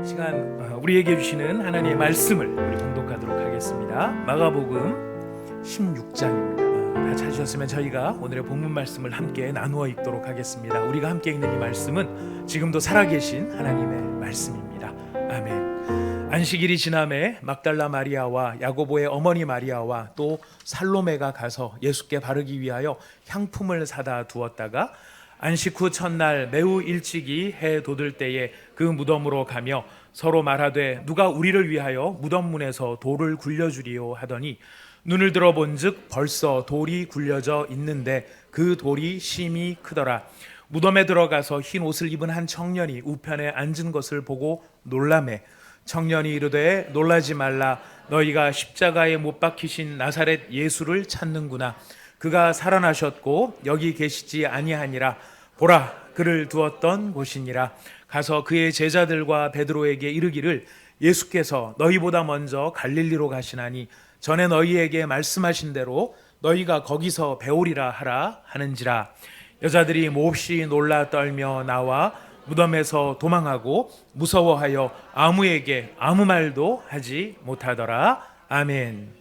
시간 우리에게 주시는 하나님의 말씀을 우리 봉독하도록 하겠습니다. 마가복음 16장입니다. 다 찾으셨으면 저희가 오늘의 본문 말씀을 함께 나누어 읽도록 하겠습니다. 우리가 함께 읽는 이 말씀은 지금도 살아계신 하나님의 말씀입니다. 아멘. 안식일이 지남에 막달라 마리아와 야고보의 어머니 마리아와 또 살로메가 가서 예수께 바르기 위하여 향품을 사다 두었다가 안식 후 첫날 매우 일찍이 해 돋을 때에 그 무덤으로 가며 서로 말하되 누가 우리를 위하여 무덤 문에서 돌을 굴려주리요 하더니 눈을 들어 본즉 벌써 돌이 굴려져 있는데 그 돌이 심히 크더라. 무덤에 들어가서 흰 옷을 입은 한 청년이 우편에 앉은 것을 보고 놀라매 청년이 이르되 놀라지 말라. 너희가 십자가에 못 박히신 나사렛 예수를 찾는구나. 그가 살아나셨고 여기 계시지 아니하니라. 보라, 그를 두었던 곳이니라. 가서 그의 제자들과 베드로에게 이르기를 예수께서 너희보다 먼저 갈릴리로 가시나니 전에 너희에게 말씀하신 대로 너희가 거기서 배우리라 하라 하는지라. 여자들이 몹시 놀라 떨며 나와 무덤에서 도망하고 무서워하여 아무에게 아무 말도 하지 못하더라. 아멘.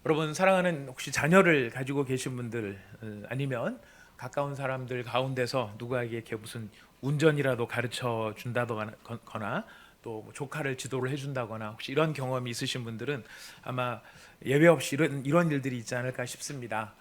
여러분, 사랑하는 혹시 자녀를 가지고 계신 분들 아니면 가까운 사람들 가운데서 누구에게 이렇게 무슨 운전이라도 가르쳐 준다거나 또 조카를 지도를 해준다거나 혹시 이런 경험이 있으신 분들은 아마 예외 없이 이런 일들이 있지 않을까 싶습니다.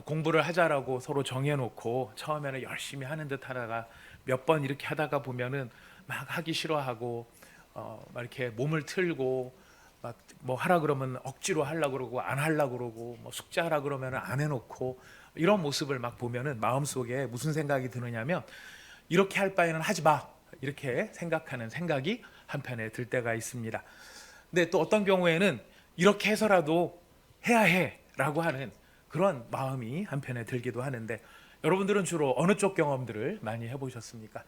공부를 하자라고 서로 정해놓고 처음에는 열심히 하는 듯 하다가 몇 번 이렇게 하다가 보면은 막 하기 싫어하고 막 이렇게 몸을 틀고 막 뭐 하라 그러면 억지로 하려고 그러고 안 하려고 그러고 뭐 숙제하라 그러면 안 해놓고 이런 모습을 막 보면은 마음속에 무슨 생각이 드느냐면 이렇게 할 바에는 하지 마 이렇게 생각하는 생각이 한편에 들 때가 있습니다. 근데 또 어떤 경우에는 이렇게 해서라도 해야 해라고 하는 그런 마음이 한편에 들기도 하는데 여러분들은 주로 어느 쪽 경험들을 많이 해보셨습니까?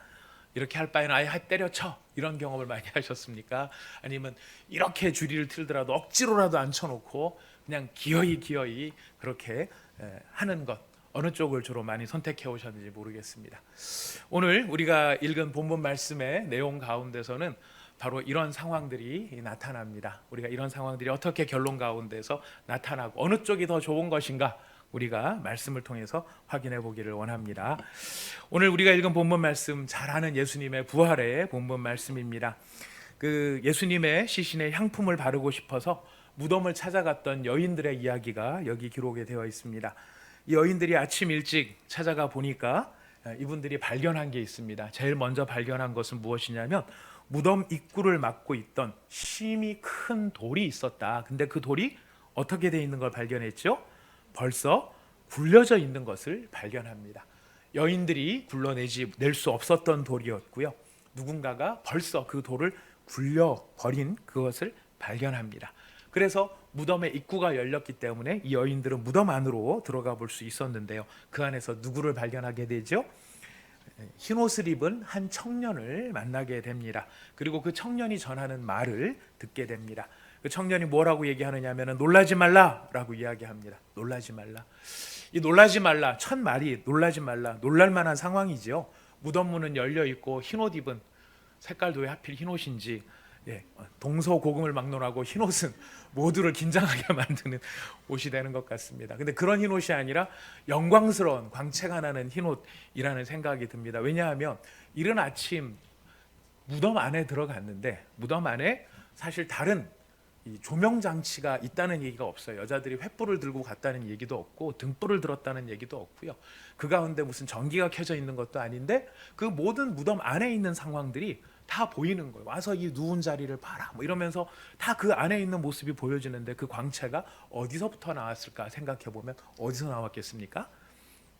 이렇게 할 바에는 아예 때려쳐 이런 경험을 많이 하셨습니까? 아니면 이렇게 주리를 틀더라도 억지로라도 앉혀놓고 그냥 기어이 그렇게 하는 것 어느 쪽을 주로 많이 선택해 오셨는지 모르겠습니다. 오늘 우리가 읽은 본문 말씀의 내용 가운데서는 바로 이런 상황들이 나타납니다. 우리가 이런 상황들이 어떻게 결론 가운데서 나타나고 어느 쪽이 더 좋은 것인가 우리가 말씀을 통해서 확인해 보기를 원합니다. 오늘 우리가 읽은 본문 말씀 잘 아는 예수님의 부활의 본문 말씀입니다. 그 예수님의 시신에 향품을 바르고 싶어서 무덤을 찾아갔던 여인들의 이야기가 여기 기록이 되어 있습니다. 이 여인들이 아침 일찍 찾아가 보니까 이분들이 발견한 게 있습니다. 제일 먼저 발견한 것은 무엇이냐면 무덤 입구를 막고 있던 심히 큰 돌이 있었다. 근데 그 돌이 어떻게 되어 있는 걸 발견했죠? 벌써 굴려져 있는 것을 발견합니다. 여인들이 굴러낼 수 없었던 돌이었고요. 누군가가 벌써 그 돌을 굴려버린 그것을 발견합니다. 그래서 무덤의 입구가 열렸기 때문에 이 여인들은 무덤 안으로 들어가 볼 수 있었는데요. 그 안에서 누구를 발견하게 되죠? 흰 옷을 입은 한 청년을 만나게 됩니다. 그리고 그 청년이 전하는 말을 듣게 됩니다. 그 청년이 뭐라고 얘기하느냐 하면 놀라지 말라라고 이야기합니다. 놀라지 말라. 이 놀라지 말라 첫 말이 놀라지 말라 놀랄 만한 상황이죠. 무덤 문은 열려 있고 흰 옷 입은 색깔도 왜 하필 흰 옷인지 동서고금을 막론하고 흰 옷은 모두를 긴장하게 만드는 옷이 되는 것 같습니다. 근데 그런 흰 옷이 아니라 영광스러운 광채가 나는 흰 옷이라는 생각이 듭니다. 왜냐하면 이른 아침 무덤 안에 들어갔는데 무덤 안에 사실 다른 이 조명 장치가 있다는 얘기가 없어요. 여자들이 횃불을 들고 갔다는 얘기도 없고 등불을 들었다는 얘기도 없고요. 그 가운데 무슨 전기가 켜져 있는 것도 아닌데 그 모든 무덤 안에 있는 상황들이 다 보이는 거예요. 와서 이 누운 자리를 봐라 뭐 이러면서 다 그 안에 있는 모습이 보여지는데 그 광채가 어디서부터 나왔을까 생각해 보면 어디서 나왔겠습니까?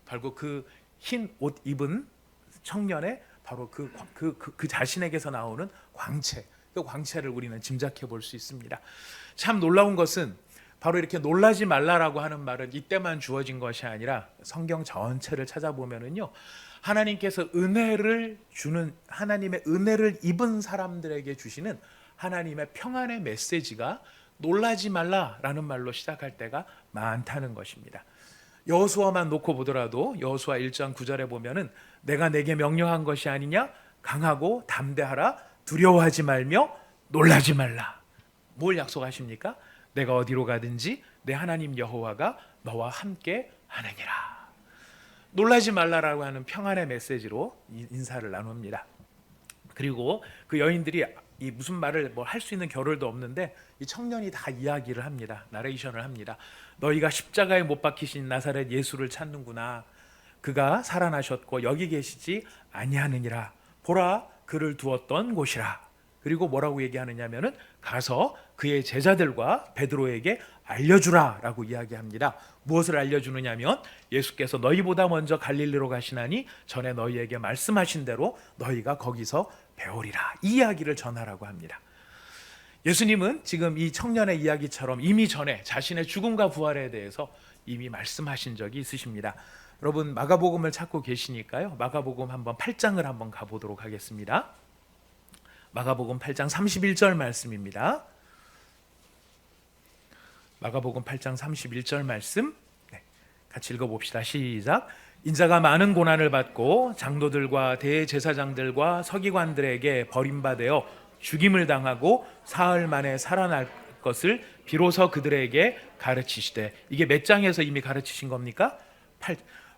바로 그 흰 옷 입은 청년의 바로 그 자신에게서 나오는 광채. 그 광채를 우리는 짐작해 볼 수 있습니다. 참 놀라운 것은 바로 이렇게 놀라지 말라라고 하는 말은 이때만 주어진 것이 아니라 성경 전체를 찾아보면은요. 하나님께서 은혜를 주는 하나님의 은혜를 입은 사람들에게 주시는 하나님의 평안의 메시지가 놀라지 말라라는 말로 시작할 때가 많다는 것입니다. 여호수아만 놓고 보더라도 여호수아 1장 9절에 보면은 내가 내게 명령한 것이 아니냐 강하고 담대하라 두려워하지 말며 놀라지 말라. 뭘 약속하십니까? 내가 어디로 가든지 내 하나님 여호와가 너와 함께 하느니라. 놀라지 말라라고 하는 평안의 메시지로 인사를 나눕니다. 그리고 그 여인들이 이 무슨 말을 뭐 할 수 있는 겨를도 없는데 이 청년이 다 이야기를 합니다. 나레이션을 합니다. 너희가 십자가에 못 박히신 나사렛 예수를 찾는구나. 그가 살아나셨고 여기 계시지 아니하느니라. 보라, 그를 두었던 곳이라. 그리고 뭐라고 얘기하느냐면은 가서 그의 제자들과 베드로에게 알려주라라고 이야기합니다. 무엇을 알려주느냐면 예수께서 너희보다 먼저 갈릴리로 가시나니 전에 너희에게 말씀하신 대로 너희가 거기서 배우리라. 이 이야기를 전하라고 합니다. 예수님은 지금 이 청년의 이야기처럼 이미 전에 자신의 죽음과 부활에 대해서 이미 말씀하신 적이 있으십니다. 여러분 마가복음을 찾고 계시니까요. 마가복음 한번 8장을 한번 가보도록 하겠습니다. 마가복음 8장 31절 말씀입니다. 마가복음 8장 31절 말씀 같이 읽어봅시다. 시작. 인자가 많은 고난을 받고 장로들과 대제사장들과 서기관들에게 버림받아 죽임을 당하고 사흘 만에 살아날 것을 비로소 그들에게 가르치시되. 이게 몇 장에서 이미 가르치신 겁니까?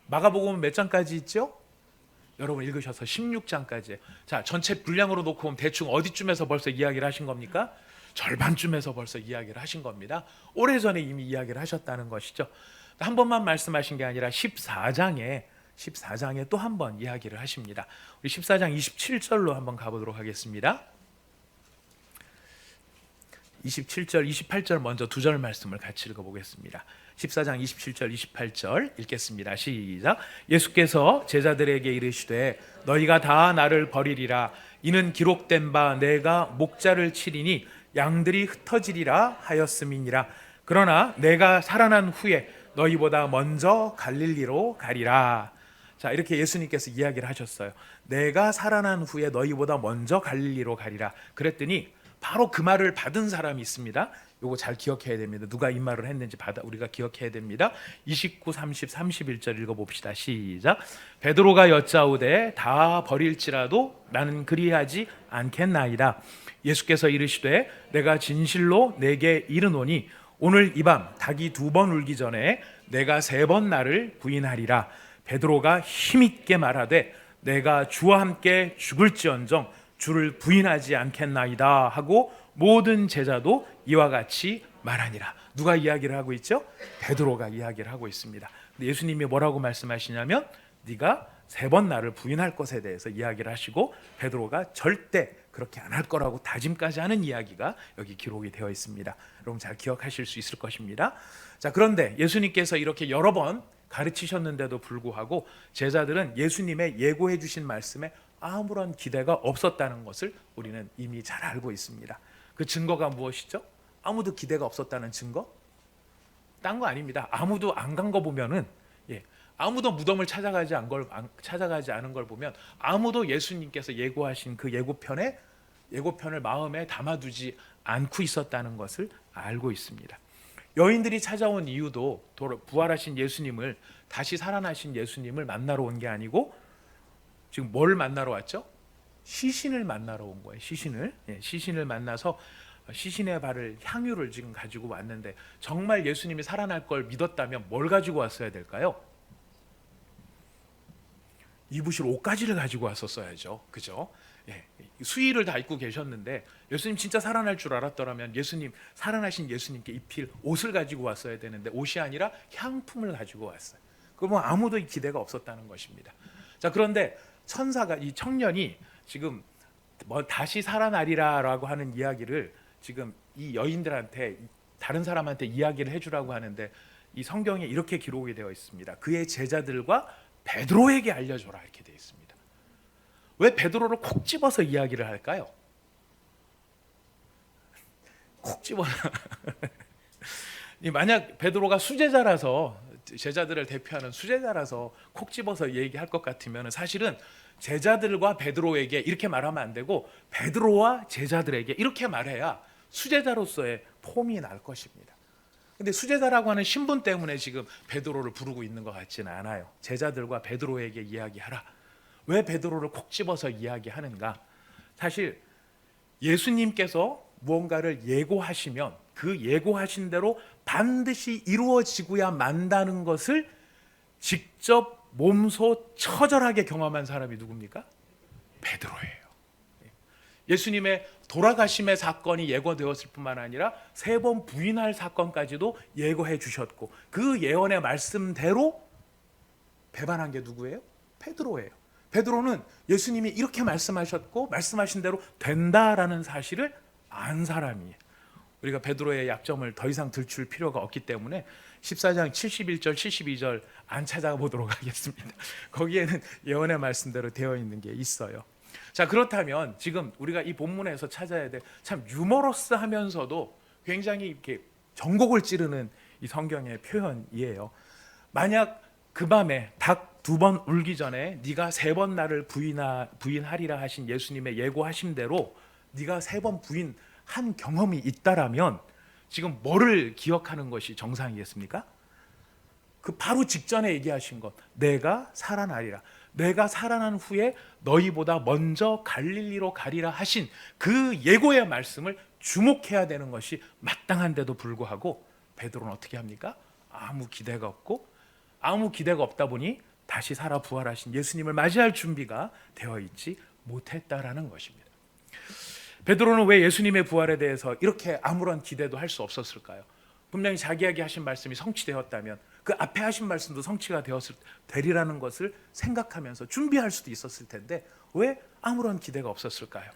마가복음은 몇 장까지 있죠? 여러분 읽으셔서 16장까지. 자, 전체 분량으로 놓고 보면 대충 어디쯤에서 벌써 이야기를 하신 겁니까? 절반쯤에서 벌써 이야기를 하신 겁니다. 오래전에 이미 이야기를 하셨다는 것이죠. 한 번만 말씀하신 게 아니라 14장에 또 한 번 이야기를 하십니다. 우리 14장 27절로 한번 가보도록 하겠습니다. 27절, 28절 먼저 두 절 말씀을 같이 읽어보겠습니다. 14장 27절, 28절 읽겠습니다. 시작. 예수께서 제자들에게 이르시되 너희가 다 나를 버리리라. 이는 기록된 바 내가 목자를 치리니 양들이 흩어지리라 하였음이니라. 그러나 내가 살아난 후에 너희보다 먼저 갈릴리로 가리라. 자, 이렇게 예수님께서 이야기를 하셨어요. 내가 살아난 후에 너희보다 먼저 갈릴리로 가리라. 그랬더니 바로 그 말을 받은 사람이 있습니다. 요거 잘 기억해야 됩니다. 누가 이 말을 했는지 우리가 기억해야 됩니다. 29, 30, 31절 읽어봅시다. 시작. 베드로가 여짜오되 다 버릴지라도 나는 그리하지 않겠나이다. 예수께서 이르시되 내가 진실로 내게 이르노니 오늘 이 밤 닭이 2번 울기 전에 내가 3번 나를 부인하리라. 베드로가 힘있게 말하되 내가 주와 함께 죽을지언정 주를 부인하지 않겠나이다 하고 모든 제자도 이와 같이 말하니라. 누가 이야기를 하고 있죠? 베드로가 이야기를 하고 있습니다. 근데 예수님이 뭐라고 말씀하시냐면 네가 3번 나를 부인할 것에 대해서 이야기를 하시고 베드로가 절대 그렇게 안 할 거라고 다짐까지 하는 이야기가 여기 기록이 되어 있습니다. 여러분 잘 기억하실 수 있을 것입니다. 자, 그런데 예수님께서 이렇게 여러 번 가르치셨는데도 불구하고 제자들은 예수님의 예고해 주신 말씀에 아무런 기대가 없었다는 것을 우리는 이미 잘 알고 있습니다. 그 증거가 무엇이죠? 아무도 기대가 없었다는 증거? 딴 거 아닙니다. 아무도 안 간 거 보면은 아무도 무덤을 찾아가지 않은 걸 보면 아무도 예수님께서 예고하신 그 예고편을 마음에 담아두지 않고 있었다는 것을 알고 있습니다. 여인들이 찾아온 이유도 부활하신 예수님을, 다시 살아나신 예수님을 만나러 온 게 아니고 지금 뭘 만나러 왔죠? 시신을 만나러 온 거예요. 시신을 만나서 시신의 발을, 향유를 지금 가지고 왔는데 정말 예수님이 살아날 걸 믿었다면 뭘 가지고 왔어야 될까요? 입으실 옷가지를 가지고 왔었어야죠. 그죠? 수의를 다 입고 계셨는데 예수님 진짜 살아날 줄 알았더라면 예수님, 살아나신 예수님께 입힐 옷을 가지고 왔어야 되는데 옷이 아니라 향품을 가지고 왔어요. 그러면 아무도 기대가 없었다는 것입니다. 자, 그런데 이 청년이 지금 다시 살아나리라라고 하는 이야기를 지금 이 여인들한테, 다른 사람한테 이야기를 해주라고 하는데 이 성경에 이렇게 기록이 되어 있습니다. 그의 제자들과 베드로에게 알려줘라 이렇게 되어 있습니다. 왜 베드로를 콕 집어서 이야기를 할까요? 콕 집어서 만약 베드로가 수제자라서, 제자들을 대표하는 수제자라서 콕 집어서 얘기할 것 같으면 사실은 제자들과 베드로에게 이렇게 말하면 안 되고 베드로와 제자들에게 이렇게 말해야 수제자로서의 폼이 날 것입니다. 근데 수제자라고 하는 신분 때문에 지금 베드로를 부르고 있는 것 같지는 않아요. 제자들과 베드로에게 이야기하라. 왜 베드로를 콕 집어서 이야기하는가? 사실 예수님께서 무언가를 예고하시면 그 예고하신 대로 반드시 이루어지고야 만다는 것을 직접 몸소 처절하게 경험한 사람이 누굽니까? 베드로예요. 예수님의 돌아가심의 사건이 예고되었을 뿐만 아니라 3번 부인할 사건까지도 예고해 주셨고 그 예언의 말씀대로 배반한 게 누구예요? 베드로예요. 베드로는 예수님이 이렇게 말씀하셨고 말씀하신 대로 된다라는 사실을 안 사람이에요. 우리가 베드로의 약점을 더 이상 들출 필요가 없기 때문에 14장 71절 72절 안 찾아보도록 하겠습니다. 거기에는 예언의 말씀대로 되어 있는 게 있어요. 자, 그렇다면 지금 우리가 이 본문에서 찾아야 될 참 유머러스하면서도 굉장히 이렇게 전곡을 찌르는 이 성경의 표현이에요. 만약 그 밤에 닭 2번 울기 전에 네가 3번 나를 부인하리라 하신 예수님의 예고하심대로 네가 3번 부인한 경험이 있다라면 지금 뭐를 기억하는 것이 정상이겠습니까? 그 바로 직전에 얘기하신 것, 내가 살아나리라. 내가 살아난 후에 너희보다 먼저 갈릴리로 가리라 하신 그 예고의 말씀을 주목해야 되는 것이 마땅한데도 불구하고 베드로는 어떻게 합니까? 아무 기대가 없다 보니 다시 살아 부활하신 예수님을 맞이할 준비가 되어 있지 못했다라는 것입니다. 베드로는 왜 예수님의 부활에 대해서 이렇게 아무런 기대도 할 수 없었을까요? 분명히 자기에게 하신 말씀이 성취되었다면 그 앞에 하신 말씀도 성취가 되리라는 것을 생각하면서 준비할 수도 있었을 텐데 왜 아무런 기대가 없었을까요?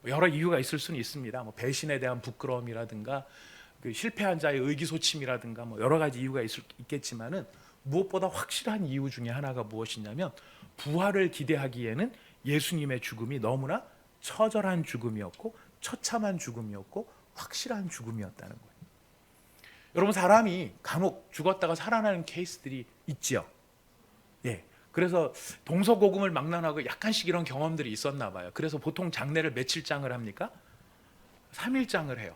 여러 이유가 있을 수는 있습니다. 배신에 대한 부끄러움이라든가 그 실패한 자의 의기소침이라든가 여러 가지 이유가 있겠지만은 무엇보다 확실한 이유 중에 하나가 무엇이냐면 부활을 기대하기에는 예수님의 죽음이 너무나 처절한 죽음이었고 처참한 죽음이었고 확실한 죽음이었다는 거예요. 여러분, 사람이 간혹 죽었다가 살아나는 케이스들이 있지요. 예. 그래서 동서고금을 망라하고 약간씩 이런 경험들이 있었나 봐요. 그래서 보통 장례를 며칠장을 합니까? 3일장을 해요.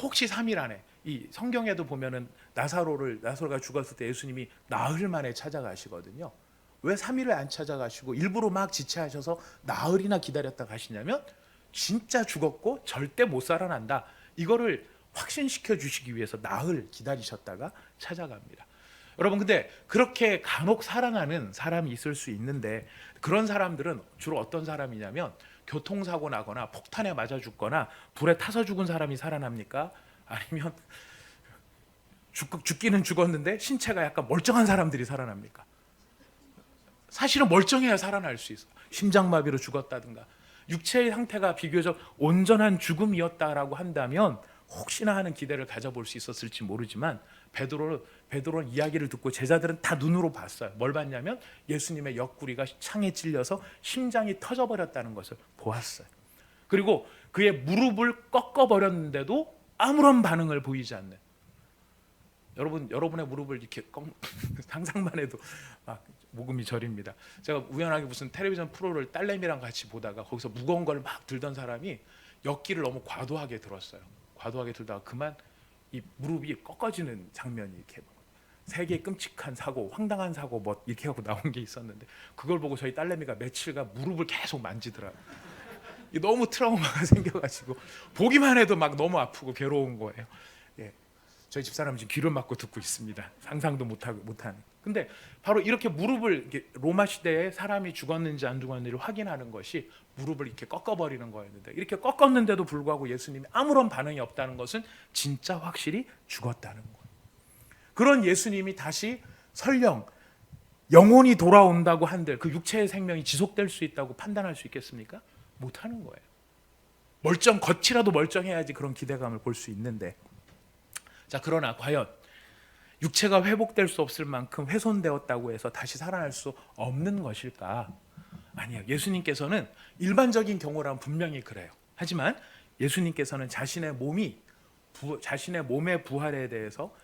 혹시 3일 안에 이 성경에도 보면은 나사로가 죽었을 때 예수님이 나흘 만에 찾아가시거든요. 왜 3일을 안 찾아가시고 일부러 막 지체하셔서 나흘이나 기다렸다 가시냐면 진짜 죽었고 절대 못 살아난다. 이거를 확신시켜 주시기 위해서 나흘 기다리셨다가 찾아갑니다. 여러분, 근데 그렇게 간혹 살아나는 사람이 있을 수 있는데 그런 사람들은 주로 어떤 사람이냐면 교통사고 나거나 폭탄에 맞아 죽거나 불에 타서 죽은 사람이 살아납니까? 아니면 죽기는 죽었는데 신체가 약간 멀쩡한 사람들이 살아납니까? 사실은 멀쩡해야 살아날 수 있어요. 심장마비로 죽었다든가 육체의 상태가 비교적 온전한 죽음이었다라고 한다면 혹시나 하는 기대를 가져볼 수 있었을지 모르지만 베드로는 이야기를 듣고 제자들은 다 눈으로 봤어요. 뭘 봤냐면 예수님의 옆구리가 창에 찔려서 심장이 터져버렸다는 것을 보았어요. 그리고 그의 무릎을 꺾어버렸는데도 아무런 반응을 보이지 않는, 여러분의 무릎을 이렇게 상상만 해도 막 모금이 저립니다. 제가 우연하게 무슨 텔레비전 프로를 딸내미랑 같이 보다가 거기서 무거운 걸 막 들던 사람이 역기를 너무 과도하게 들었어요. 과도하게 들다가 그만 이 무릎이 꺾어지는 장면이 이렇게 세계 끔찍한 사고, 황당한 사고 뭐 이렇게 하고 나온 게 있었는데 그걸 보고 저희 딸내미가 며칠간 무릎을 계속 만지더라고요. 너무 트라우마가 생겨가지고 보기만 해도 막 너무 아프고 괴로운 거예요. 예. 저희 집사람은 지금 귀를 막고 듣고 있습니다. 상상도 못하는. 근데 바로 이렇게 무릎을 이렇게 로마 시대에 사람이 죽었는지 안 죽었는지를 확인하는 것이 무릎을 이렇게 꺾어버리는 거였는데 이렇게 꺾었는데도 불구하고 예수님이 아무런 반응이 없다는 것은 진짜 확실히 죽었다는 거예요. 그런 예수님이 다시 설령 영혼이 돌아온다고 한들 그 육체의 생명이 지속될 수 있다고 판단할 수 있겠습니까? 못하는 거예요. 겉이라도 멀쩡해야지 그런 기대감을 볼 수 있는데, 자, 그러나 과연 육체가 회복될 수 없을 만큼 훼손되었다고 해서 다시 살아날 수 없는 것일까? 아니요. 예수님께서는 일반적인 경우라면 분명히 그래요. 하지만 예수님께서는 자신의 몸의 부활에 대해서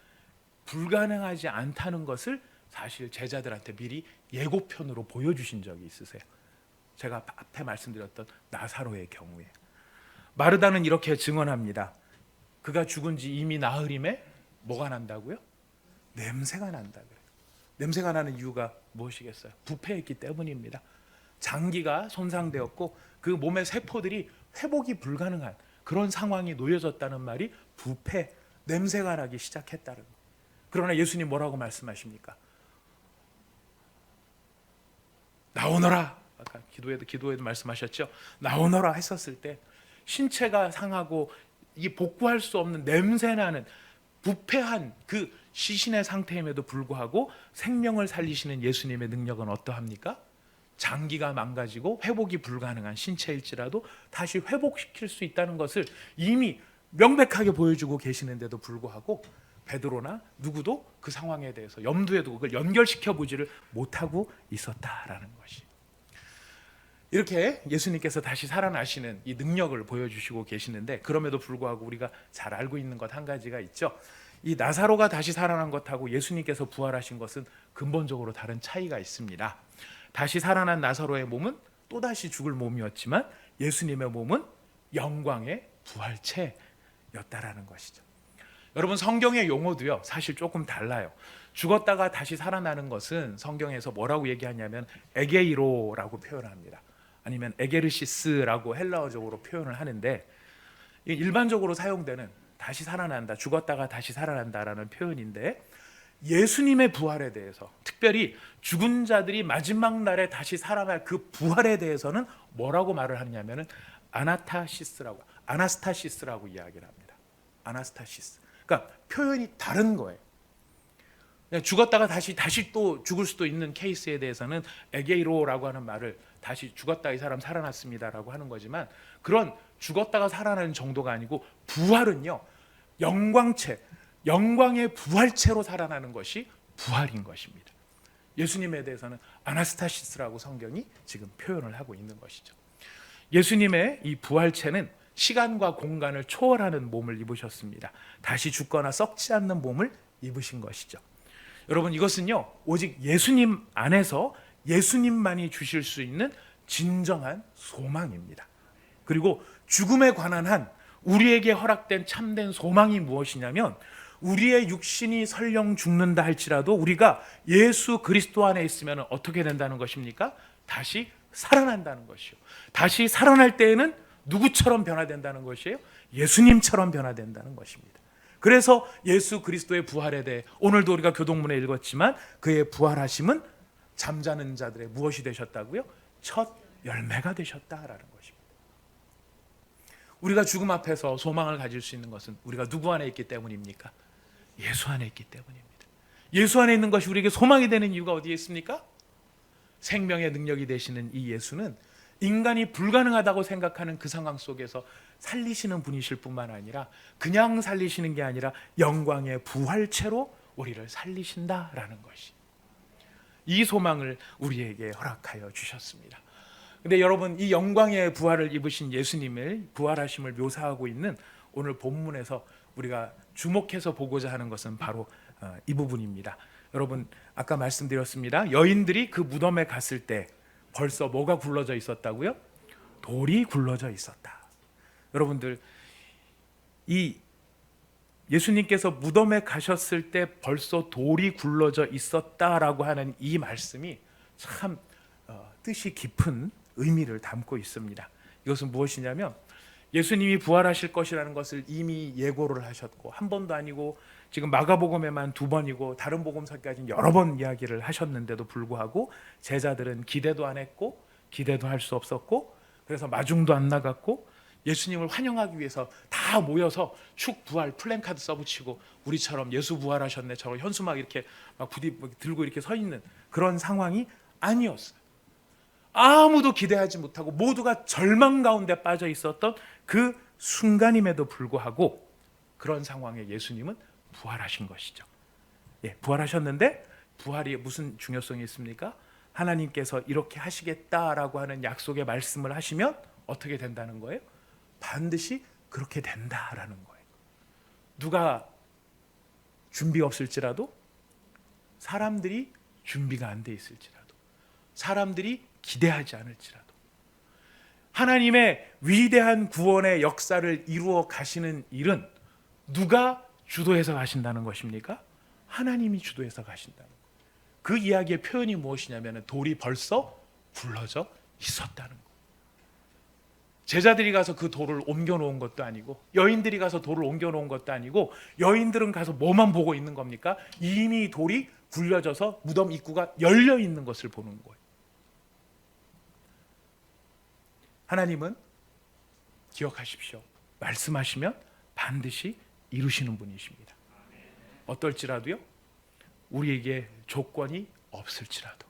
불가능하지 않다는 것을 사실 제자들한테 미리 예고편으로 보여주신 적이 있으세요. 제가 앞에 말씀드렸던 나사로의 경우에 마르다는 이렇게 증언합니다. 그가 죽은 지 이미 나흘임에 뭐가 난다고요? 냄새가 난다 그래요. 냄새가 나는 이유가 무엇이겠어요? 부패했기 때문입니다. 장기가 손상되었고 그 몸의 세포들이 회복이 불가능한 그런 상황이 놓여졌다는 말이 부패, 냄새가 나기 시작했다는 거예요. 그러나 예수님 뭐라고 말씀하십니까? 나오너라. 아까 기도에도 말씀하셨죠. 나오너라 했었을 때 신체가 상하고 이 복구할 수 없는 냄새나는 부패한 그 시신의 상태임에도 불구하고 생명을 살리시는 예수님의 능력은 어떠합니까? 장기가 망가지고 회복이 불가능한 신체일지라도 다시 회복시킬 수 있다는 것을 이미 명백하게 보여주고 계시는데도 불구하고 베드로나 누구도 그 상황에 대해서 염두에 두고 그걸 연결시켜 보지를 못하고 있었다라는 것이, 이렇게 예수님께서 다시 살아나시는 이 능력을 보여주시고 계시는데, 그럼에도 불구하고 우리가 잘 알고 있는 것 한 가지가 있죠. 이 나사로가 다시 살아난 것하고 예수님께서 부활하신 것은 근본적으로 다른 차이가 있습니다. 다시 살아난 나사로의 몸은 또다시 죽을 몸이었지만 예수님의 몸은 영광의 부활체였다라는 것이죠. 여러분, 성경의 용어도요 사실 조금 달라요. 죽었다가 다시 살아나는 것은 성경에서 뭐라고 얘기하냐면 에게이로라고 표현합니다. 아니면 에게르시스라고 헬라어적으로 표현을 하는데, 일반적으로 사용되는 다시 살아난다, 죽었다가 다시 살아난다라는 표현인데, 예수님의 부활에 대해서, 특별히 죽은 자들이 마지막 날에 다시 살아날 그 부활에 대해서는 뭐라고 말을 하냐면은 아나스타시스라고 이야기를 합니다. 아나스타시스. 그러니까 표현이 다른 거예요. 죽었다가 다시 또 죽을 수도 있는 케이스에 대해서는 에게이로라고 하는 말을, 다시 죽었다 이 사람 살아났습니다라고 하는 거지만, 그런 죽었다가 살아나는 정도가 아니고 부활은요 영광체, 영광의 부활체로 살아나는 것이 부활인 것입니다. 예수님에 대해서는 아나스타시스라고 성경이 지금 표현을 하고 있는 것이죠. 예수님의 이 부활체는 시간과 공간을 초월하는 몸을 입으셨습니다. 다시 죽거나 썩지 않는 몸을 입으신 것이죠. 여러분, 이것은요 오직 예수님 안에서 예수님만이 주실 수 있는 진정한 소망입니다. 그리고 죽음에 관한 한 우리에게 허락된 참된 소망이 무엇이냐면, 우리의 육신이 설령 죽는다 할지라도 우리가 예수 그리스도 안에 있으면 어떻게 된다는 것입니까? 다시 살아난다는 것이요. 다시 살아날 때에는 누구처럼 변화된다는 것이에요? 예수님처럼 변화된다는 것입니다. 그래서 예수 그리스도의 부활에 대해 오늘도 우리가 교동문에 읽었지만, 그의 부활하심은 잠자는 자들의 무엇이 되셨다고요? 첫 열매가 되셨다라는 것입니다. 우리가 죽음 앞에서 소망을 가질 수 있는 것은 우리가 누구 안에 있기 때문입니까? 예수 안에 있기 때문입니다. 예수 안에 있는 것이 우리에게 소망이 되는 이유가 어디에 있습니까? 생명의 능력이 되시는 이 예수는 인간이 불가능하다고 생각하는 그 상황 속에서 살리시는 분이실 뿐만 아니라, 그냥 살리시는 게 아니라 영광의 부활체로 우리를 살리신다라는 것이, 이 소망을 우리에게 허락하여 주셨습니다. 근데 여러분, 이 영광의 부활을 입으신 예수님의 부활하심을 묘사하고 있는 오늘 본문에서 우리가 주목해서 보고자 하는 것은 바로 이 부분입니다. 여러분, 아까 말씀드렸습니다. 여인들이 그 무덤에 갔을 때 벌써 뭐가 굴러져 있었다고요? 돌이 굴러져 있었다. 여러분들, 이 예수님께서 무덤에 가셨을 때 벌써 돌이 굴러져 있었다라고 하는 이 말씀이 참 뜻이 깊은 의미를 담고 있습니다. 이것은 무엇이냐면, 예수님이 부활하실 것이라는 것을 이미 예고를 하셨고, 한 번도 아니고 지금 마가복음에만 2번이고 다른 복음서까지는 여러 번 이야기를 하셨는데도 불구하고 제자들은 기대도 안 했고 기대도 할 수 없었고, 그래서 마중도 안 나갔고, 예수님을 환영하기 위해서 다 모여서 축 부활 플랜카드 써붙이고, 우리처럼 예수 부활하셨네 저런 현수막 이렇게 막 들고 이렇게 서 있는 그런 상황이 아니었어요. 아무도 기대하지 못하고 모두가 절망 가운데 빠져 있었던 그 순간임에도 불구하고 그런 상황에 예수님은 부활하신 것이죠. 부활하셨는데 부활이 무슨 중요성이 있습니까? 하나님께서 이렇게 하시겠다라고 하는 약속의 말씀을 하시면 어떻게 된다는 거예요? 반드시 그렇게 된다라는 거예요. 누가 준비 없을지라도, 사람들이 준비가 안 돼 있을지라도, 사람들이 기대하지 않을지라도, 하나님의 위대한 구원의 역사를 이루어 가시는 일은 누가 주도해서 가신다는 것입니까? 하나님이 주도해서 가신다는 거예요. 그 이야기의 표현이 무엇이냐면, 돌이 벌써 굴러져 있었다는 거. 제자들이 가서 그 돌을 옮겨 놓은 것도 아니고, 여인들이 가서 돌을 옮겨 놓은 것도 아니고, 여인들은 가서 뭐만 보고 있는 겁니까? 이미 돌이 굴려져서 무덤 입구가 열려 있는 것을 보는 거예요. 하나님은 기억하십시오. 말씀하시면 반드시 이루시는 분이십니다. 어떨지라도요, 우리에게 조건이 없을지라도,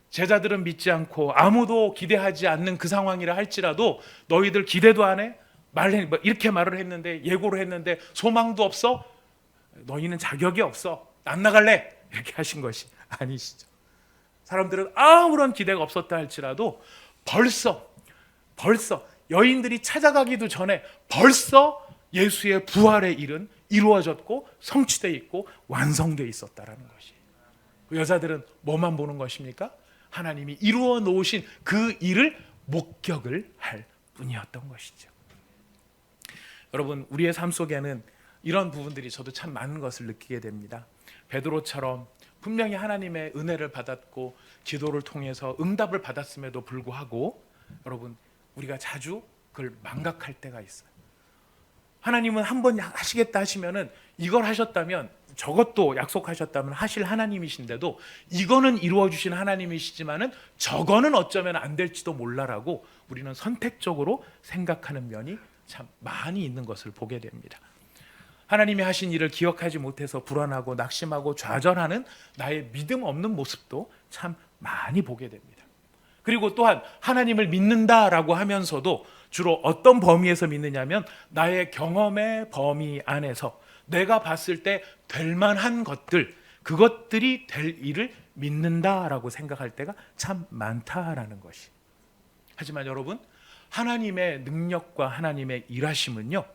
제자들은 믿지 않고 아무도 기대하지 않는 그 상황이라 할지라도, 너희들 기대도 안 해? 이렇게 말을 했는데, 예고를 했는데 소망도 없어? 너희는 자격이 없어. 안 나갈래? 이렇게 하신 것이 아니시죠. 사람들은 아무런 기대가 없었다 할지라도 벌써 여인들이 찾아가기도 전에 벌써 예수의 부활의 일은 이루어졌고 성취되어 있고 완성되어 있었다라는 것이. 그 여자들은 뭐만 보는 것입니까? 하나님이 이루어 놓으신 그 일을 목격을 할 뿐이었던 것이죠. 여러분, 우리의 삶 속에는 이런 부분들이 저도 참 많은 것을 느끼게 됩니다. 베드로처럼 분명히 하나님의 은혜를 받았고 기도를 통해서 응답을 받았음에도 불구하고, 여러분, 우리가 자주 그걸 망각할 때가 있어요. 하나님은 한번 하시겠다 하시면은, 이걸 하셨다면, 저것도 약속하셨다면 하실 하나님이신데도, 이거는 이루어 주신 하나님이시지만은 저거는 어쩌면 안 될지도 몰라라고 우리는 선택적으로 생각하는 면이 참 많이 있는 것을 보게 됩니다. 하나님이 하신 일을 기억하지 못해서 불안하고 낙심하고 좌절하는 나의 믿음 없는 모습도 참 많이 보게 됩니다. 그리고 또한 하나님을 믿는다라고 하면서도 주로 어떤 범위에서 믿느냐면, 나의 경험의 범위 안에서 내가 봤을 때 될 만한 것들, 그것들이 될 일을 믿는다라고 생각할 때가 참 많다라는 것이. 하지만 여러분, 하나님의 능력과 하나님의 일하심은요,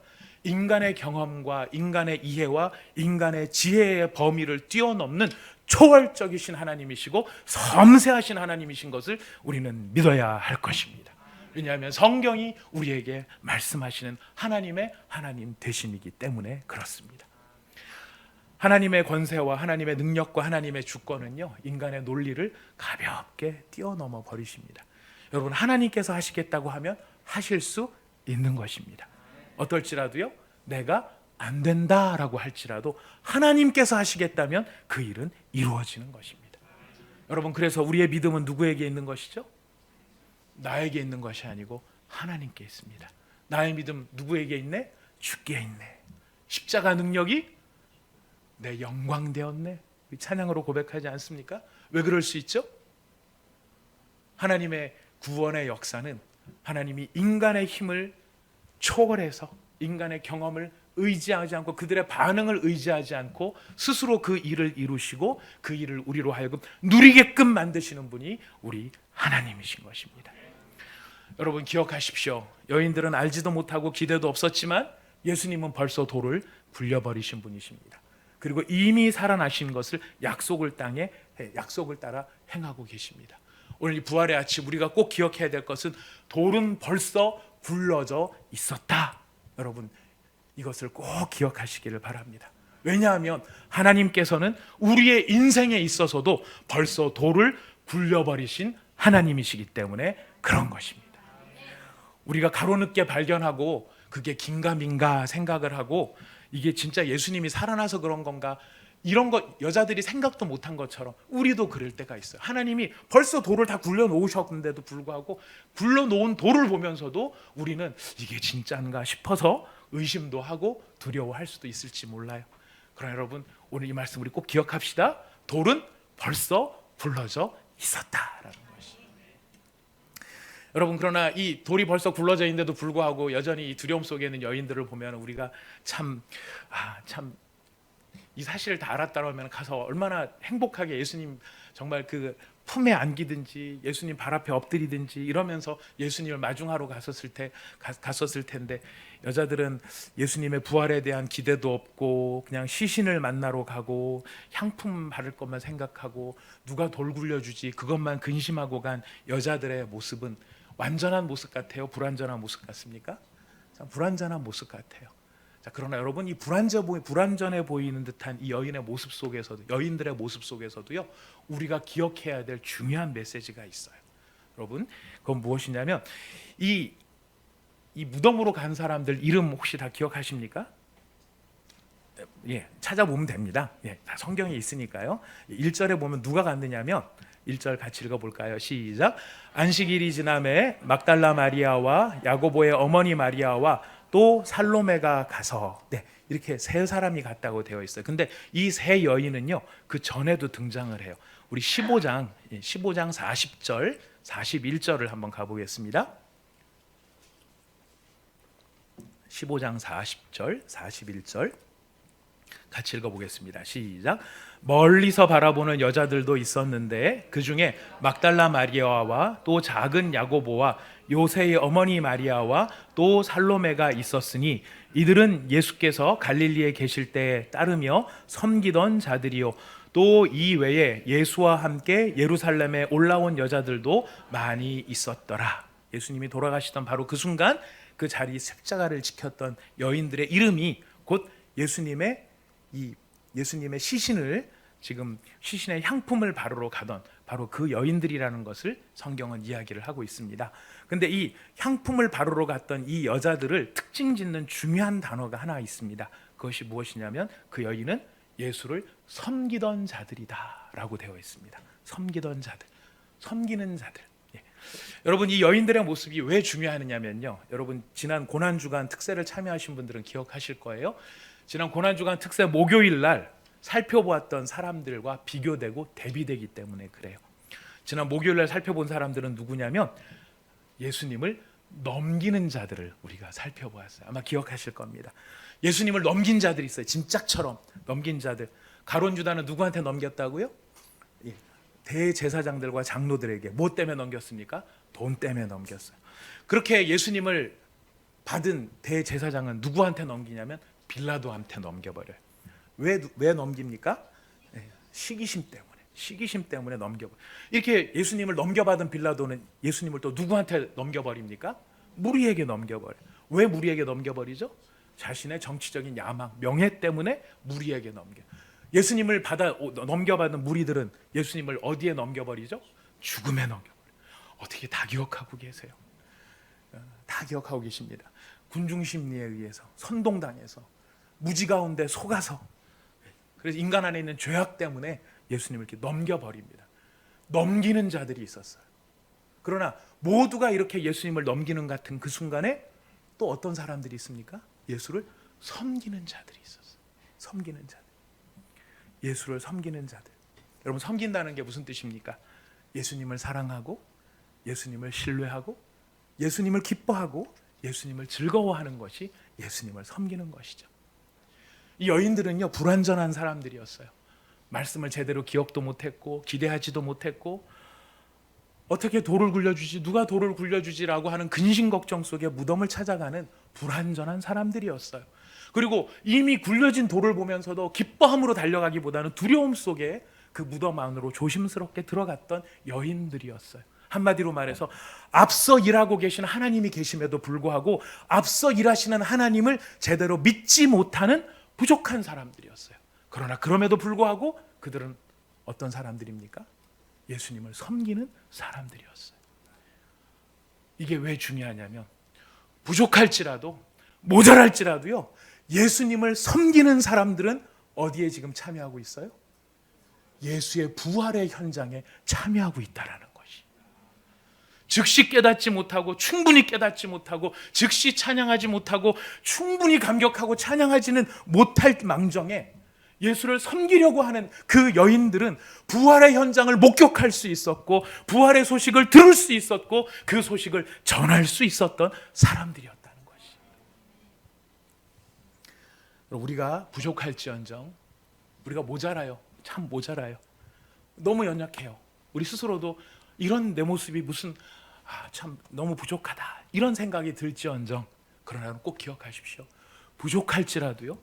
인간의 경험과 인간의 이해와 인간의 지혜의 범위를 뛰어넘는 초월적이신 하나님이시고 섬세하신 하나님이신 것을 우리는 믿어야 할 것입니다. 왜냐하면 성경이 우리에게 말씀하시는 하나님의 하나님 되심이기 때문에 그렇습니다. 하나님의 권세와 하나님의 능력과 하나님의 주권은요, 인간의 논리를 가볍게 뛰어넘어 버리십니다. 여러분, 하나님께서 하시겠다고 하면 하실 수 있는 것입니다. 어떨지라도요, 내가 안 된다라고 할지라도 하나님께서 하시겠다면 그 일은 이루어지는 것입니다. 여러분, 그래서 우리의 믿음은 누구에게 있는 것이죠? 나에게 있는 것이 아니고 하나님께 있습니다. 나의 믿음 누구에게 있네? 주께 있네. 십자가 능력이 내 영광 되었네. 찬양으로 고백하지 않습니까? 왜 그럴 수 있죠? 하나님의 구원의 역사는 하나님이 인간의 힘을 초월해서 인간의 경험을 의지하지 않고 그들의 반응을 의지하지 않고 스스로 그 일을 이루시고 그 일을 우리로 하여금 누리게끔 만드시는 분이 우리 하나님이신 것입니다. 여러분, 기억하십시오. 여인들은 알지도 못하고 기대도 없었지만 예수님은 벌써 돌을 굴려버리신 분이십니다. 그리고 이미 살아나신 것을 약속을 따라 행하고 계십니다. 오늘 이 부활의 아침 우리가 꼭 기억해야 될 것은, 돌은 벌써 굴러져 있었다. 여러분, 이것을 꼭 기억하시기를 바랍니다. 왜냐하면 하나님께서는 우리의 인생에 있어서도 벌써 돌을 굴려버리신 하나님이시기 때문에 그런 것입니다. 우리가 가로늦게 발견하고 그게 긴가민가 생각을 하고, 이게 진짜 예수님이 살아나서 그런 건가, 이런 거 여자들이 생각도 못한 것처럼 우리도 그럴 때가 있어요. 하나님이 벌써 돌을 다 굴려놓으셨는데도 불구하고 굴려놓은 돌을 보면서도 우리는 이게 진짜인가 싶어서 의심도 하고 두려워할 수도 있을지 몰라요. 그러나 여러분, 오늘 이 말씀 우리 꼭 기억합시다. 돌은 벌써 굴러져 있었다라는 것이. 여러분, 그러나 이 돌이 벌써 굴러져 있는데도 불구하고 여전히 이 두려움 속에 있는 여인들을 보면 우리가 참 이 사실을 다 알았다면 가서 얼마나 행복하게 예수님 정말 그 품에 안기든지 예수님 발 앞에 엎드리든지 이러면서 예수님을 마중하러 갔었을 텐데, 여자들은 예수님의 부활에 대한 기대도 없고 그냥 시신을 만나러 가고 향품 바를 것만 생각하고 누가 돌 굴려주지 그것만 근심하고 간 여자들의 모습은 완전한 모습 같아요? 불완전한 모습 같습니까? 참 불완전한 모습 같아요. 자, 그러나 여러분, 이 불완전해 보이는 듯한 이 여인들의 모습 속에서도요, 우리가 기억해야 될 중요한 메시지가 있어요. 여러분, 그건 무엇이냐면 이 무덤으로 간 사람들 이름 혹시 다 기억하십니까? 예, 찾아보면 됩니다. 예, 다 성경에 있으니까요. 1절에 보면 누가 갔느냐면 1절 같이 읽어볼까요? 시작. 안식일이 지남에 막달라 마리아와 야고보의 어머니 마리아와 또 살로메가 가서, 네, 이렇게 세 사람이 갔다고 되어 있어요. 근데 이 세 여인은요, 그 전에도 등장을 해요. 우리 15장 40절 41절을 한번 가보겠습니다. 15장 40절 41절 같이 읽어보겠습니다. 시작. 멀리서 바라보는 여자들도 있었는데 그 중에 막달라 마리아와 또 작은 야고보와 요새의 어머니 마리아와 또 살로메가 있었으니 이들은 예수께서 갈릴리에 계실 때에 따르며 섬기던 자들이요 또 이 외에 예수와 함께 예루살렘에 올라온 여자들도 많이 있었더라. 예수님이 돌아가시던 바로 그 순간 그 자리 십자가를 지켰던 여인들의 이름이 곧 예수님의 시신을 지금 시신의 향품을 바르러 가던 바로 그 여인들이라는 것을 성경은 이야기를 하고 있습니다. 근데 이 향품을 바르러 갔던 이 여자들을 특징 짓는 중요한 단어가 하나 있습니다. 그것이 무엇이냐면 그 여인은 예수를 섬기던 자들이다라고 되어 있습니다. 섬기던 자들, 섬기는 자들. 예. 여러분, 이 여인들의 모습이 왜 중요하냐면요. 여러분, 지난 고난주간 특세를 참여하신 분들은 기억하실 거예요. 지난 고난주간 특세 목요일 날 살펴보았던 사람들과 비교되고 대비되기 때문에 그래요. 지난 목요일 날 살펴본 사람들은 누구냐면 예수님을 넘기는 자들을 우리가 살펴보았어요. 아마 기억하실 겁니다. 예수님을 넘긴 자들이 있어요. 진짜처럼 넘긴 자들. 가룟 유다는 누구한테 넘겼다고요? 대제사장들과 장로들에게. 뭐 때문에 넘겼습니까? 돈 때문에 넘겼어요. 그렇게 예수님을 받은 대제사장은 누구한테 넘기냐면 빌라도한테 넘겨버려요. 왜 넘깁니까? 시기심 때문에 넘겨버려요. 이렇게 예수님을 넘겨받은 빌라도는 예수님을 또 누구한테 넘겨버립니까? 무리에게 넘겨버려요. 왜 무리에게 넘겨버리죠? 자신의 정치적인 야망, 명예 때문에 무리에게 넘겨요. 예수님을 넘겨받은 무리들은 예수님을 어디에 넘겨버리죠? 죽음에 넘겨버려요. 어떻게 다 기억하고 계세요? 다 기억하고 계십니다. 군중심리에 의해서 선동당해서 무지 가운데 속아서, 그래서 인간 안에 있는 죄악 때문에 예수님을 이렇게 넘겨버립니다. 넘기는 자들이 있었어요. 그러나 모두가 이렇게 예수님을 넘기는 같은 그 순간에 또 어떤 사람들이 있습니까? 예수를 섬기는 자들이 있었어요. 섬기는 자들. 예수를 섬기는 자들. 여러분, 섬긴다는 게 무슨 뜻입니까? 예수님을 사랑하고 예수님을 신뢰하고 예수님을 기뻐하고 예수님을 즐거워하는 것이 예수님을 섬기는 것이죠. 이 여인들은요, 불완전한 사람들이었어요. 말씀을 제대로 기억도 못했고 기대하지도 못했고 어떻게 돌을 굴려주지, 누가 돌을 굴려주지라고 하는 근심 걱정 속에 무덤을 찾아가는 불완전한 사람들이었어요. 그리고 이미 굴려진 돌을 보면서도 기뻐함으로 달려가기보다는 두려움 속에 그 무덤 안으로 조심스럽게 들어갔던 여인들이었어요. 한마디로 말해서 앞서 일하고 계신 하나님이 계심에도 불구하고 앞서 일하시는 하나님을 제대로 믿지 못하는 부족한 사람들이었어요. 그러나 그럼에도 불구하고 그들은 어떤 사람들입니까? 예수님을 섬기는 사람들이었어요. 이게 왜 중요하냐면 부족할지라도 모자랄지라도요, 예수님을 섬기는 사람들은 어디에 지금 참여하고 있어요? 예수의 부활의 현장에 참여하고 있다라는 것이. 즉시 깨닫지 못하고 충분히 깨닫지 못하고 즉시 찬양하지 못하고 충분히 감격하고 찬양하지는 못할 망정에 예수를 섬기려고 하는 그 여인들은 부활의 현장을 목격할 수 있었고 부활의 소식을 들을 수 있었고 그 소식을 전할 수 있었던 사람들이었다는 것이. 우리가 부족할지언정, 우리가 모자라요. 참 모자라요. 너무 연약해요. 우리 스스로도 이런 내 모습이 무슨 참 너무 부족하다 이런 생각이 들지언정, 그러나 꼭 기억하십시오. 부족할지라도요,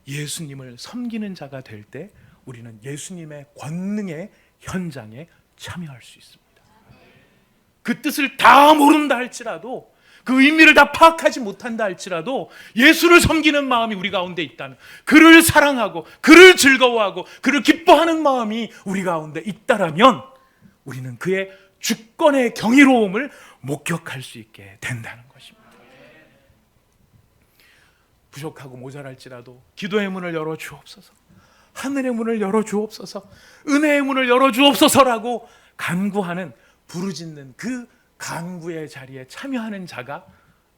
예수님을 섬기는 자가 될 때 우리는 예수님의 권능의 현장에 참여할 수 있습니다. 그 뜻을 다 모른다 할지라도, 그 의미를 다 파악하지 못한다 할지라도 예수를 섬기는 마음이 우리 가운데 있다면, 그를 사랑하고 그를 즐거워하고 그를 기뻐하는 마음이 우리 가운데 있다라면 우리는 그의 주권의 경이로움을 목격할 수 있게 된다는 것입니다. 부족하고 모자랄지라도 기도의 문을 열어 주옵소서, 하늘의 문을 열어 주옵소서, 은혜의 문을 열어 주옵소서라고 간구하는, 부르짖는 그 간구의 자리에 참여하는 자가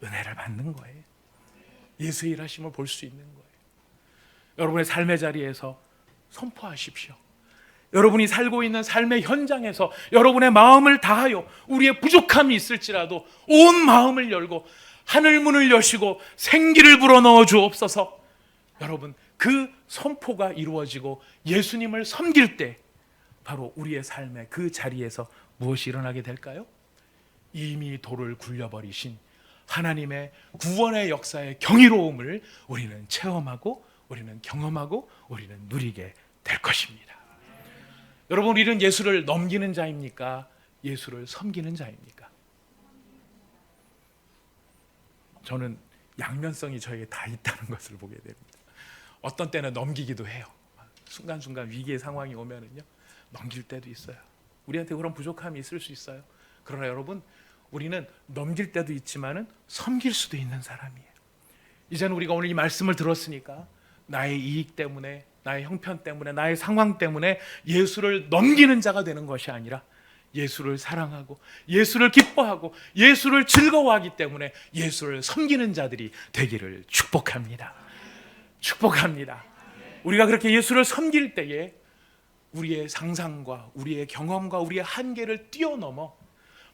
은혜를 받는 거예요. 예수의 일하심을 볼 수 있는 거예요. 여러분의 삶의 자리에서 선포하십시오. 여러분이 살고 있는 삶의 현장에서 여러분의 마음을 다하여 우리의 부족함이 있을지라도 온 마음을 열고 하늘 문을 여시고 생기를 불어넣어 주옵소서. 여러분, 그 선포가 이루어지고 예수님을 섬길 때 바로 우리의 삶의 그 자리에서 무엇이 일어나게 될까요? 이미 돌을 굴려버리신 하나님의 구원의 역사의 경이로움을 우리는 체험하고, 우리는 경험하고, 우리는 누리게 될 것입니다. 여러분, 우리는 예수를 넘기는 자입니까? 예수를 섬기는 자입니까? 저는 양면성이 저에게 다 있다는 것을 보게 됩니다. 어떤 때는 넘기기도 해요. 순간순간 위기의 상황이 오면은요, 넘길 때도 있어요. 우리한테 그런 부족함이 있을 수 있어요. 그러나 여러분, 우리는 넘길 때도 있지만은 섬길 수도 있는 사람이에요. 이제는 우리가 오늘 이 말씀을 들었으니까 나의 이익 때문에, 나의 형편 때문에, 나의 상황 때문에 예수를 넘기는 자가 되는 것이 아니라 예수를 사랑하고 예수를 기뻐하고 예수를 즐거워하기 때문에 예수를 섬기는 자들이 되기를 축복합니다. 축복합니다. 우리가 그렇게 예수를 섬길 때에 우리의 상상과 우리의 경험과 우리의 한계를 뛰어넘어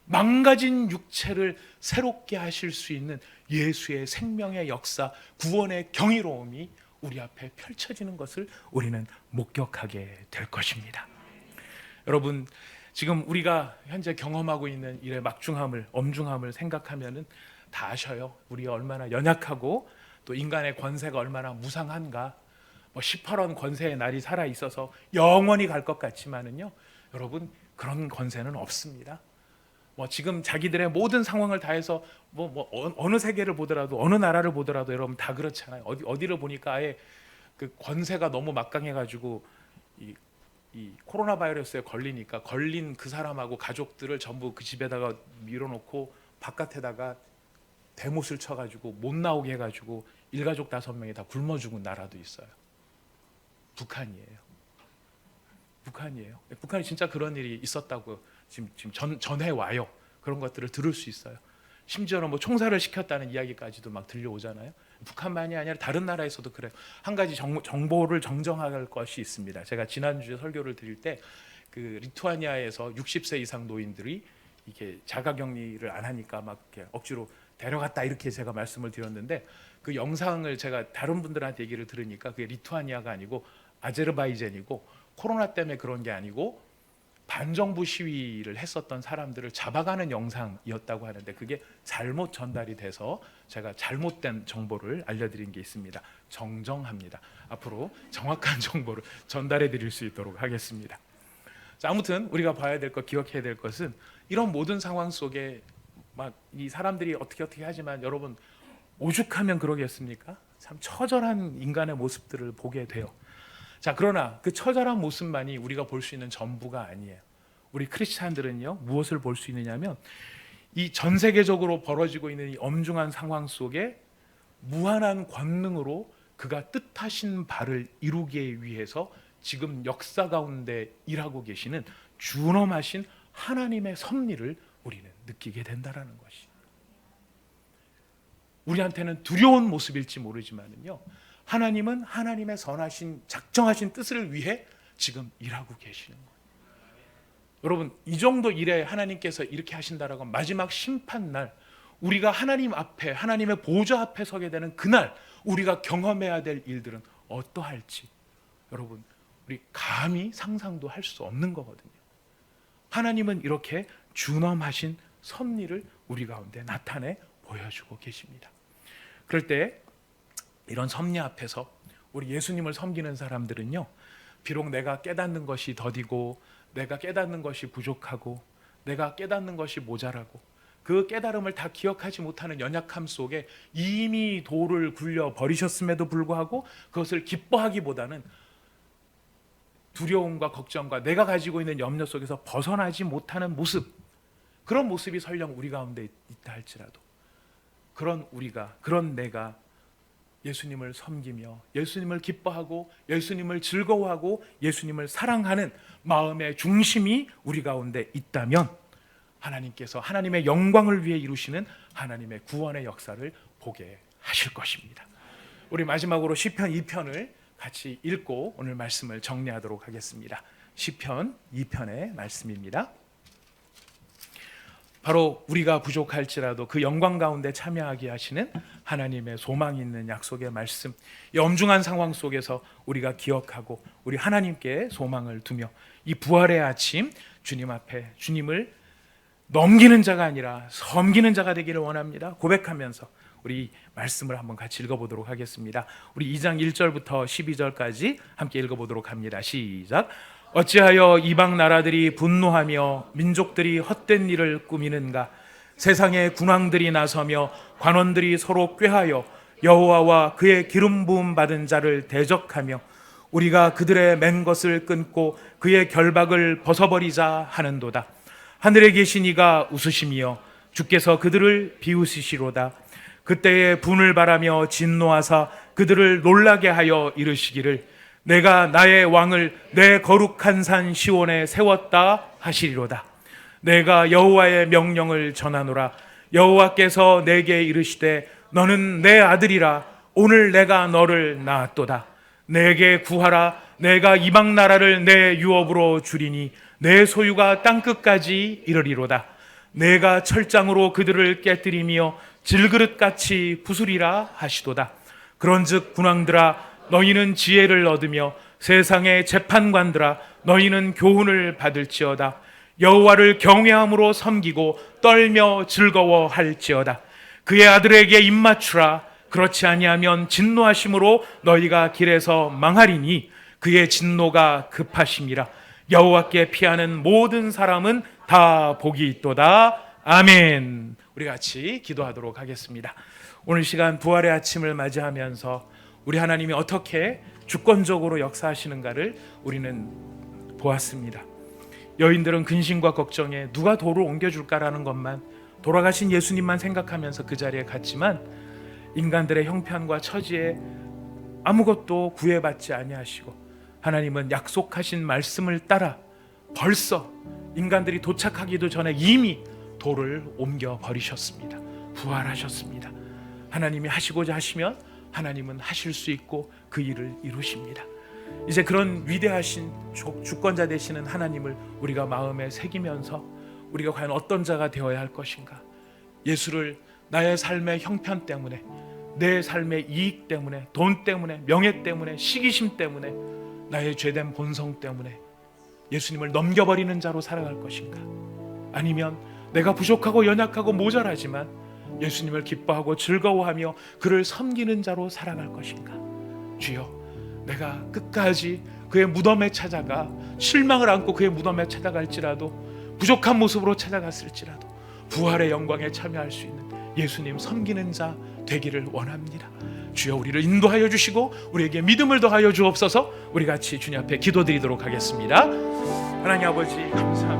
망가진 육체를 새롭게 하실 수 있는 예수의 생명의 역사, 구원의 경이로움이 우리 앞에 펼쳐지는 것을 우리는 목격하게 될 것입니다. 여러분, 지금 우리가 현재 경험하고 있는 일의 막중함을, 엄중함을 생각하면은 다 아셔요. 우리가 얼마나 연약하고 또 인간의 권세가 얼마나 무상한가. 18원 권세의 날이 살아 있어서 영원히 갈 것 같지만은요, 여러분, 그런 권세는 없습니다. 지금 자기들의 모든 상황을 다해서 어느 세계를 보더라도, 어느 나라를 보더라도 여러분 다 그렇잖아요. 어디를 보니까 아예 그 권세가 너무 막강해가지고 이 코로나 바이러스에 걸리니까 걸린 그 사람하고 가족들을 전부 그 집에다가 밀어놓고 바깥에다가 대못을 쳐가지고 못 나오게 해가지고 일가족 5명이 다 굶어 죽은 나라도 있어요. 북한이에요. 북한이 진짜 그런 일이 있었다고 지금 전해 와요. 그런 것들을 들을 수 있어요. 심지어는 총살을 시켰다는 이야기까지도 막 들려오잖아요. 북한만이 아니라 다른 나라에서도 그래요. 한 가지 정보를 정정할 것이 있습니다. 제가 지난주에 설교를 드릴 때 그 리투아니아에서 60세 이상 노인들이 이게 자가격리를 안 하니까 막 이렇게 억지로 데려갔다, 이렇게 제가 말씀을 드렸는데, 그 영상을 제가 다른 분들한테 얘기를 들으니까 그게 리투아니아가 아니고 아제르바이잔이고, 코로나 때문에 그런 게 아니고 반정부 시위를 했었던 사람들을 잡아가는 영상이었다고 하는데, 그게 잘못 전달이 돼서 제가 잘못된 정보를 알려드린 게 있습니다. 정정합니다. 앞으로 정확한 정보를 전달해 드릴 수 있도록 하겠습니다. 자, 아무튼 우리가 봐야 될 것, 기억해야 될 것은, 이런 모든 상황 속에 막 이 사람들이 어떻게 하지만 여러분, 오죽하면 그러겠습니까? 참 처절한 인간의 모습들을 보게 돼요. 자, 그러나 그 처절한 모습만이 우리가 볼 수 있는 전부가 아니에요. 우리 크리스찬들은요, 무엇을 볼 수 있느냐면, 이 전 세계적으로 벌어지고 있는 이 엄중한 상황 속에 무한한 권능으로 그가 뜻하신 바를 이루기 위해서 지금 역사 가운데 일하고 계시는 준엄하신 하나님의 섭리를 우리는 느끼게 된다라는 것이, 우리한테는 두려운 모습일지 모르지만은요, 하나님은 하나님의 선하신 작정하신 뜻을 위해 지금 일하고 계시는 거예요. 여러분, 이 정도 일에 하나님께서 이렇게 하신다라고 마지막 심판날, 우리가 하나님 앞에, 하나님의 보좌 앞에 서게 되는 그날, 우리가 경험해야 될 일들은 어떠할지 여러분, 우리 감히 상상도 할 수 없는 거거든요. 하나님은 이렇게 준엄하신 섭리를 우리 가운데 나타내 보여주고 계십니다. 그럴 때 이런 섭리 앞에서 우리 예수님을 섬기는 사람들은요, 비록 내가 깨닫는 것이 더디고, 내가 깨닫는 것이 부족하고, 내가 깨닫는 것이 모자라고, 그 깨달음을 다 기억하지 못하는 연약함 속에 이미 돌을 굴려 버리셨음에도 불구하고 그것을 기뻐하기보다는 두려움과 걱정과 내가 가지고 있는 염려 속에서 벗어나지 못하는 모습, 그런 모습이 설령 우리 가운데 있다 할지라도 그런 우리가, 그런 내가 예수님을 섬기며 예수님을 기뻐하고 예수님을 즐거워하고 예수님을 사랑하는 마음의 중심이 우리 가운데 있다면 하나님께서 하나님의 영광을 위해 이루시는 하나님의 구원의 역사를 보게 하실 것입니다. 우리 마지막으로 시편 2편을 같이 읽고 오늘 말씀을 정리하도록 하겠습니다. 시편 2편의 말씀입니다. 바로 우리가 부족할지라도 그 영광 가운데 참여하게 하시는 하나님의 소망이 있는 약속의 말씀, 이 엄중한 상황 속에서 우리가 기억하고 우리 하나님께 소망을 두며 이 부활의 아침 주님 앞에 주님을 넘기는 자가 아니라 섬기는 자가 되기를 원합니다. 고백하면서 우리 말씀을 한번 같이 읽어보도록 하겠습니다. 우리 2장 1절부터 12절까지 함께 읽어보도록 합니다. 시작. 어찌하여 이방 나라들이 분노하며 민족들이 헛된 일을 꾸미는가? 세상의 군왕들이 나서며 관원들이 서로 꾀하여 여호와와 그의 기름 부음 받은 자를 대적하며 우리가 그들의 맨 것을 끊고 그의 결박을 벗어버리자 하는도다. 하늘에 계신 이가 웃으시며 주께서 그들을 비웃으시로다. 그때에 분을 바라며 진노하사 그들을 놀라게 하여 이르시기를 내가 나의 왕을 내 거룩한 산 시온에 세웠다 하시리로다. 내가 여호와의 명령을 전하노라. 여호와께서 내게 이르시되 너는 내 아들이라. 오늘 내가 너를 낳았도다. 내게 구하라. 내가 이방 나라를 내 유업으로 주리니 내 소유가 땅끝까지 이르리로다. 내가 철장으로 그들을 깨뜨리며 질그릇같이 부수리라 하시도다. 그런즉 군왕들아 너희는 지혜를 얻으며 세상의 재판관들아 너희는 교훈을 받을지어다. 여호와를 경외함으로 섬기고 떨며 즐거워할지어다. 그의 아들에게 입맞추라. 그렇지 아니하면 진노하심으로 너희가 길에서 망하리니 그의 진노가 급하심이라. 여호와께 피하는 모든 사람은 다 복이 있도다. 아멘. 우리 같이 기도하도록 하겠습니다. 오늘 시간 부활의 아침을 맞이하면서 우리 하나님이 어떻게 주권적으로 역사하시는가를 우리는 보았습니다. 여인들은 근심과 걱정에 누가 돌을 옮겨줄까라는 것만, 돌아가신 예수님만 생각하면서 그 자리에 갔지만 인간들의 형편과 처지에 아무것도 구애받지 아니하시고 하나님은 약속하신 말씀을 따라 벌써 인간들이 도착하기도 전에 이미 돌을 옮겨 버리셨습니다. 부활하셨습니다. 하나님이 하시고자 하시면 하나님은 하실 수 있고 그 일을 이루십니다. 이제 그런 위대하신 주권자 되시는 하나님을 우리가 마음에 새기면서 우리가 과연 어떤 자가 되어야 할 것인가? 예수를 나의 삶의 형편 때문에, 내 삶의 이익 때문에, 돈 때문에, 명예 때문에, 시기심 때문에, 나의 죄된 본성 때문에 예수님을 넘겨버리는 자로 살아갈 것인가? 아니면 내가 부족하고 연약하고 모자라지만 예수님을 기뻐하고 즐거워하며 그를 섬기는 자로 살아갈 것인가? 주여, 내가 끝까지 그의 무덤에 찾아가 실망을 안고 그의 무덤에 찾아갈지라도, 부족한 모습으로 찾아갔을지라도 부활의 영광에 참여할 수 있는 예수님 섬기는 자 되기를 원합니다. 주여, 우리를 인도하여 주시고 우리에게 믿음을 더하여 주옵소서. 우리 같이 주님 앞에 기도드리도록 하겠습니다. 하나님 아버지 감사합니다.